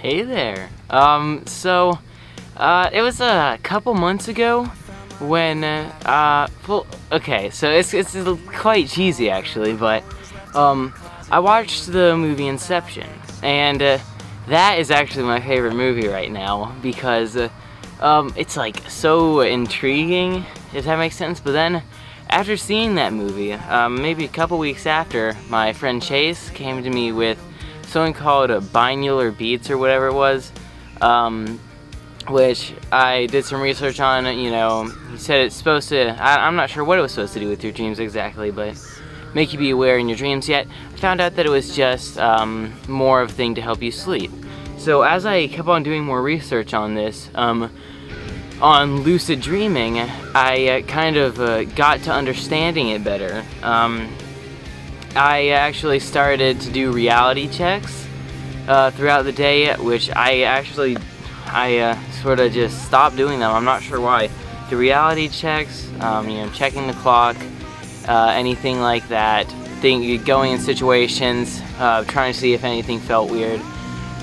Hey there. It was a couple months ago when, okay, so it's quite cheesy actually, but, I watched the movie Inception, and, that is actually my favorite movie right now, because, it's like so intriguing, if that makes sense. But then, after seeing that movie, maybe a couple weeks after, my friend Chase came to me with something called binaural beats or whatever it was, which I did some research on. You know, he said it's supposed to, I'm not sure what it was supposed to do with your dreams exactly, but make you be aware in your dreams. Yet I found out that it was just more of a thing to help you sleep. So as I kept on doing more research on this, on lucid dreaming, I kind of got to understanding it better. I actually started to do reality checks throughout the day, which I sort of just stopped doing them. I'm not sure why. The reality checks, you know, checking the clock, anything like that, going in situations, trying to see if anything felt weird.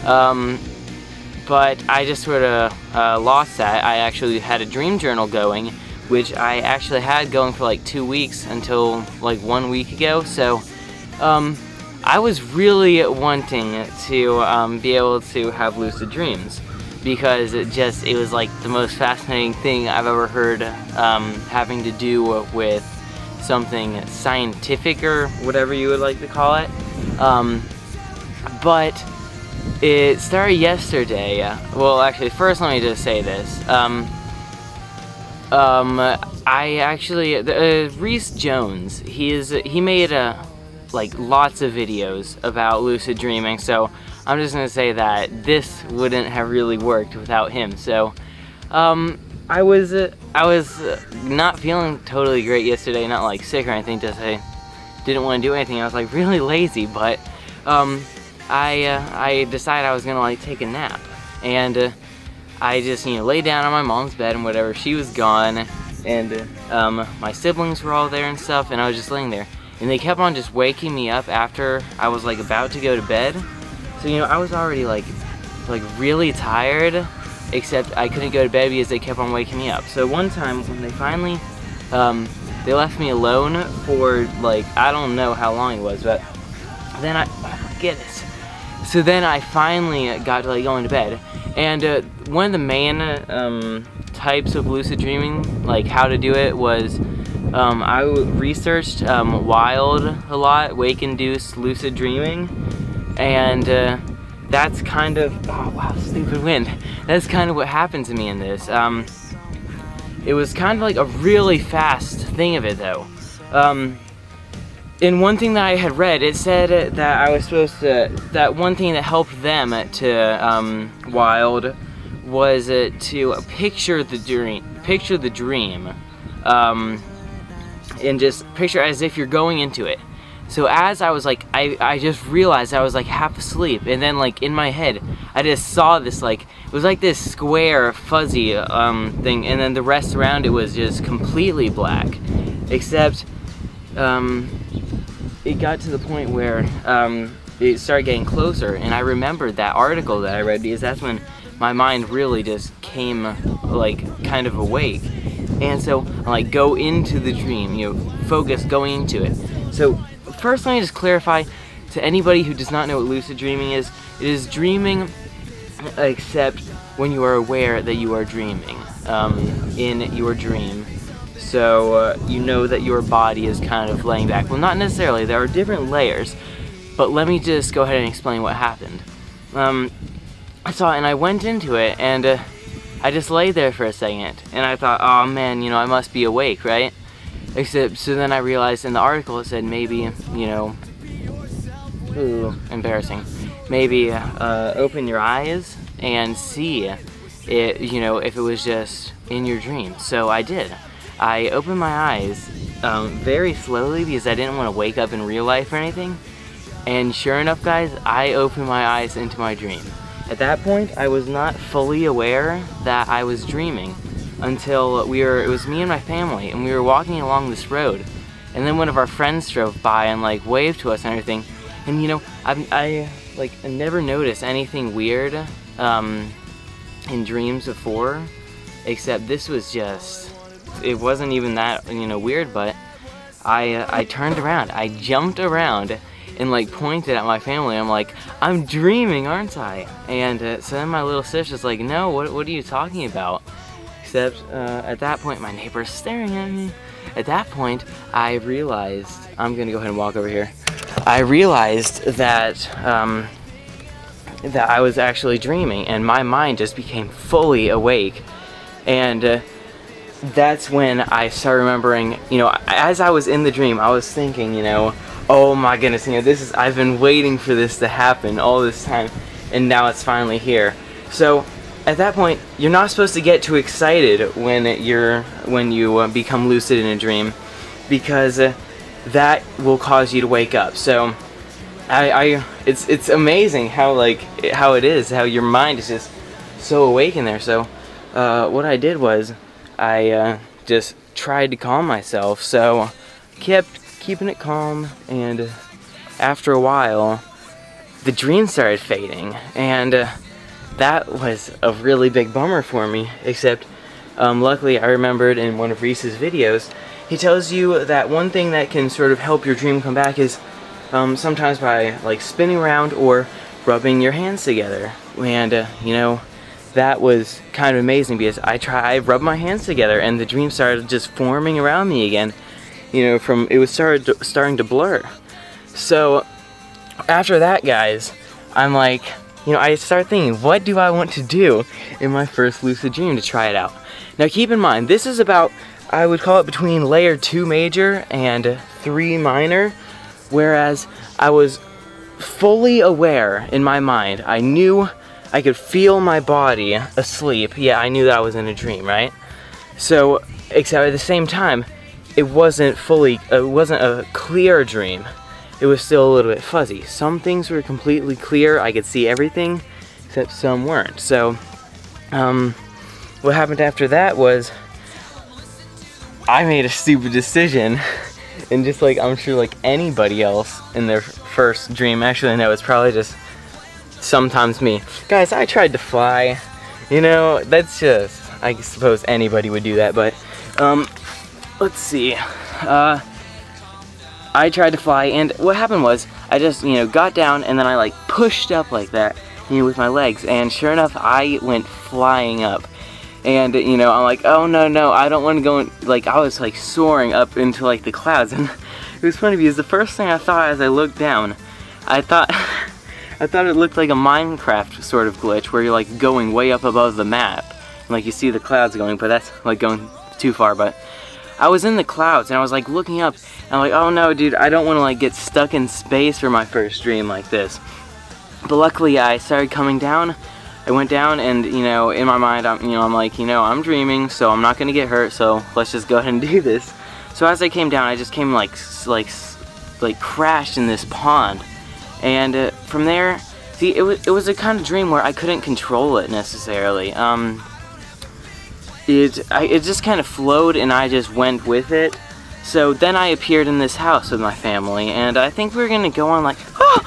But I just sort of lost that. I actually had a dream journal going, which I actually had going for like 2 weeks until like 1 week ago. So I was really wanting to be able to have lucid dreams, because it was like the most fascinating thing I've ever heard, having to do with something scientific or whatever you would like to call it. But it started yesterday. Well, actually, first let me just say this. I actually, Reese Jones, he made like lots of videos about lucid dreaming, so I'm just gonna say that this wouldn't have really worked without him. So I was not feeling totally great yesterday, not like sick or anything, just I didn't want to do anything. I was like really lazy, but I decided I was gonna like take a nap, and I just, you know, lay down on my mom's bed and whatever. She was gone, and my siblings were all there and stuff, and I was just laying there. And they kept on just waking me up after I was like about to go to bed. So, you know, I was already like really tired, except I couldn't go to bed because they kept on waking me up. So one time when they finally, they left me alone for like, I don't know how long it was, but then oh my goodness. So then I finally got to like going to bed. And one of the main types of lucid dreaming, like how to do it, was I researched wild a lot, wake-induced lucid dreaming, and that's kind of, oh wow, stupid wind. That's kind of what happened to me in this. It was kind of like a really fast thing of it though. In one thing that I had read, it said that I was supposed to, that one thing that helped them to wild was to picture the dream, and just picture as if you're going into it. So as I was like, I just realized I was like half asleep, and then like in my head, I just saw this, like, it was like this square fuzzy thing, and then the rest around it was just completely black, except it got to the point where it started getting closer, and I remembered that article that I read, because that's when my mind really just came like kind of awake. And so I like go into the dream, you know, focus going into it. So first let me just clarify to anybody who does not know what lucid dreaming is. It is dreaming except when you are aware that you are dreaming in your dream. So you know that your body is kind of laying back. Well, not necessarily, there are different layers, but let me just go ahead and explain what happened. I went into it, and I just lay there for a second, and I thought, oh man, you know, I must be awake, right? Except, so then I realized in the article it said maybe, you know, ooh, embarrassing, maybe open your eyes and see it, you know, if it was just in your dream. So I did. I opened my eyes very slowly because I didn't want to wake up in real life or anything, and sure enough guys, I opened my eyes into my dream. At that point, I was not fully aware that I was dreaming until it was me and my family, and we were walking along this road, and then one of our friends drove by and like waved to us and everything. And you know, I never noticed anything weird in dreams before, except this was just, it wasn't even that, you know, weird, but I turned around, I jumped around and like pointed at my family. I'm like, I'm dreaming, aren't I? And so then my little sister's like, no, what are you talking about? Except at that point, my neighbor's staring at me. At that point, I realized, I'm gonna go ahead and walk over here. I realized that that I was actually dreaming, and my mind just became fully awake. And that's when I started remembering, you know, as I was in the dream, I was thinking, you know, oh my goodness, you know, this is, I've been waiting for this to happen all this time, and now it's finally here. So at that point, you're not supposed to get too excited when you become lucid in a dream, because that will cause you to wake up. So it's amazing how it is, how your mind is just so awake in there. So what I did was I just tried to calm myself. So kept keeping it calm, and after a while the dream started fading, and that was a really big bummer for me. Except luckily I remembered in one of Reese's videos, he tells you that one thing that can sort of help your dream come back is sometimes by like spinning around or rubbing your hands together. And you know, that was kind of amazing, because I rubbed my hands together and the dream started just forming around me again. You know, it was starting to blur. So after that, guys, I'm like, you know, I start thinking, what do I want to do in my first lucid dream to try it out? Now keep in mind, this is about, I would call it between layer 2 major and 3 minor, whereas I was fully aware in my mind. I knew I could feel my body asleep. Yeah, I knew that I was in a dream, right? So, except at the same time, it wasn't a clear dream. It was still a little bit fuzzy. Some things were completely clear, I could see everything, except some weren't. So, what happened after that was, I made a stupid decision, and just like, I'm sure like anybody else in their first dream, actually no, it's probably just sometimes me. Guys, I tried to fly, you know, that's just, I suppose anybody would do that, but, let's see, I tried to fly, and what happened was, I just, you know, got down, and then I like pushed up like that, you know, with my legs, and sure enough, I went flying up. And, you know, I'm like, oh no, I don't want to go in, like, I was like soaring up into like the clouds. And it was funny because the first thing I thought as I looked down, I thought it looked like a Minecraft sort of glitch where you're like going way up above the map, and like you see the clouds going, but that's like going too far. But I was in the clouds and I was like looking up, and I'm like, oh no dude, I don't want to like get stuck in space for my first dream like this. But luckily I started coming down. I went down, and you know, in my mind, I'm like, you know, I'm dreaming, so I'm not gonna get hurt, so let's just go ahead and do this. So as I came down, I just came like crashed in this pond, and from there, see, it was a kind of dream where I couldn't control it necessarily. It just kind of flowed, and I just went with it. So then I appeared in this house with my family, and I think we were gonna go on like, oh!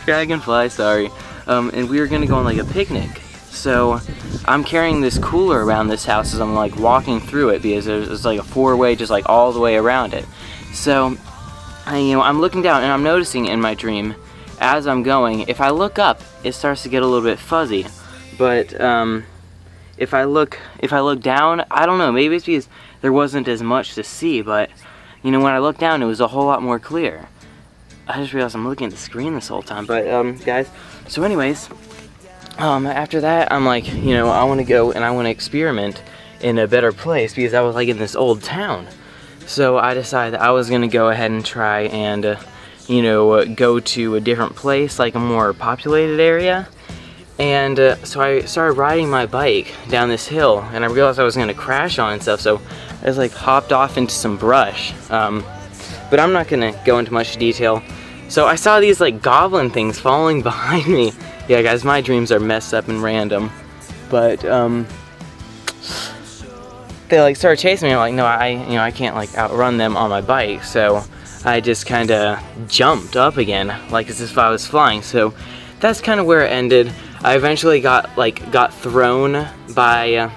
Dragonfly, sorry. And we were gonna go on like a picnic. So I'm carrying this cooler around this house as I'm like walking through it, because there's like a 4-way just like all the way around it. So I'm looking down, and I'm noticing in my dream as I'm going, if I look up, it starts to get a little bit fuzzy. But if I look down, I don't know, maybe it's because there wasn't as much to see, but you know, when I looked down, it was a whole lot more clear. I just realized I'm looking at the screen this whole time. But guys, so anyways, after that, I'm like, you know, I want to go and I want to experiment in a better place, because I was like in this old town. So I decided that I was gonna go ahead and try and you know, go to a different place, like a more populated area. And so I started riding my bike down this hill, and I realized I was gonna crash on and stuff, so I just like hopped off into some brush. But I'm not gonna go into much detail. So I saw these like goblin things following behind me. Yeah guys, my dreams are messed up and random. But they like started chasing me. I'm like, no, I can't like outrun them on my bike. So I just kinda jumped up again, like as if I was flying. So that's kind of where it ended. I eventually got thrown by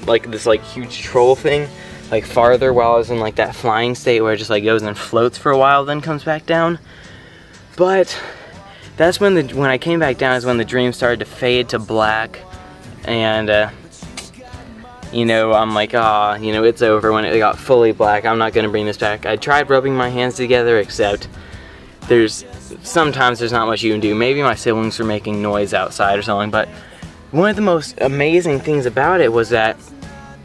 like this like huge troll thing, like farther, while I was in like that flying state where it just like goes and floats for a while, then comes back down. But that's when I came back down is when the dream started to fade to black, and you know, I'm like, ah, you know, it's over. When it got fully black, I'm not gonna bring this back. I tried rubbing my hands together, except sometimes there's not much you can do. Maybe my siblings were making noise outside or something, but one of the most amazing things about it was that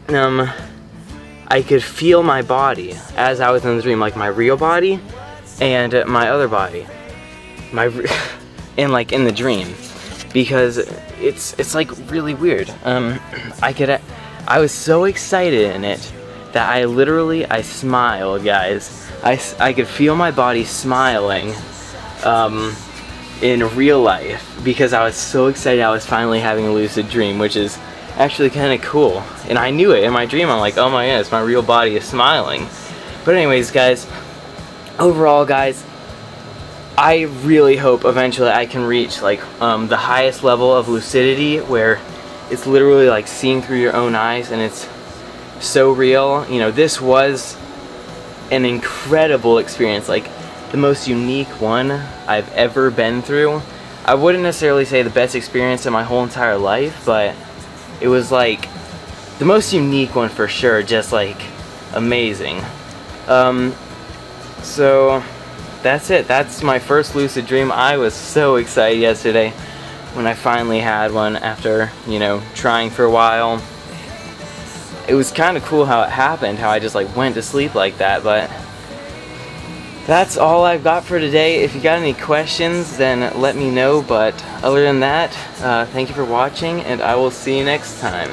I could feel my body as I was in the dream, like my real body and my other body, and like in the dream, because it's like really weird. I was so excited in it that I smiled, guys. I could feel my body smiling in real life because I was so excited I was finally having a lucid dream, which is actually kind of cool. And I knew it in my dream. I'm like, oh my goodness, my real body is smiling. But anyways, guys, overall, guys, I really hope eventually I can reach like the highest level of lucidity, where it's literally like seeing through your own eyes and it's so real. You know, this was an incredible experience, like the most unique one I've ever been through. I wouldn't necessarily say the best experience in my whole entire life, but it was like the most unique one for sure, just like amazing. So that's it. That's my first lucid dream. I was so excited yesterday when I finally had one after, you know, trying for a while. It was kind of cool how it happened, how I just like went to sleep like that. But that's all I've got for today. If you got any questions, then let me know. But other than that, thank you for watching, and I will see you next time.